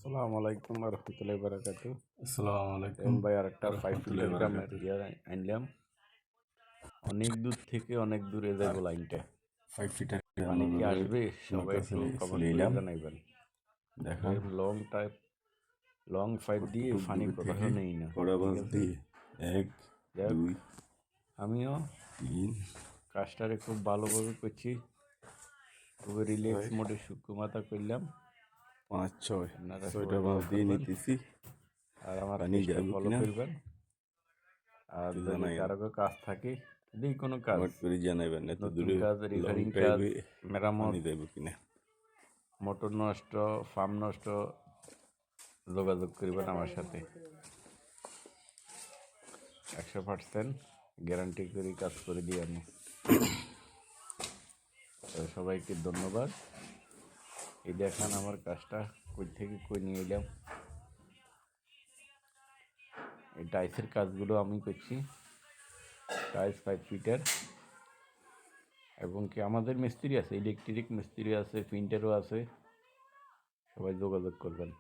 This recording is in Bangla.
আসসালামু আলাইকুম রহমতুল্লাহি বারাকাতু। আসসালামু আলাইকুম ভাই আরেকটা 5 রহমতুল্লাহি কিলোগ্রামের বারাকাতুহু। আনলাম। অনেক দূর থেকে অনেক দূরে যাবো লাইনটা। 5 ফিটার পানি কি আসবে? আমার সবাই কাছে একটু কমেন্ট চলে করে এলাম। জানাইবেন। দেখেন লং ফাইট দিয়ে কতটুক ফানি দূরে থেকে কোথাও নেই না, কড়া ঠিক বাজ আছে? দিয়ে 1 যাক, 2 আমিও 3 কাজটারে খুব ভালোভাবে করছি, খুবই রিল্যাক্স 6 মোডে শুকনো মাথা করলাম। 5 6 আপনারা সবাই 6টা দোয়া বাজ দিয়ে করবেন নিতেছি। আর আমার পানি পেজটা যাবে ফলো কিনা করবেন। আর একটু যদি জানাইন, কারো কাজ থাকে, যদি কোনো কাজ, কমেন্ট করে জানাবেন। এত নতুন দূরে কাজ, লং রিফারিং কাজ, ড্রাইভে মেরামত, পানি যাবে কিনা। মোটর নষ্ট, ফার্ম নষ্ট, যোগাযোগ করবেন আমার সাথে। 100% গ্যারান্টি করে কাজ করে দিই আমি। সবাইকে ধন্যবাদ। এই দেখেন আমার কাজটা কই থেকে কই নিয়ে এলাম। এই টাইসের কাজগুলো আমি করছি, টাইস 5 ফিটার, এবং কি আমাদের মিস্ত্রি আছে, ইলেকট্রিক মিস্ত্রি আছে, প্রিন্টারও আছে, সবাই যোগাযোগ করবেন।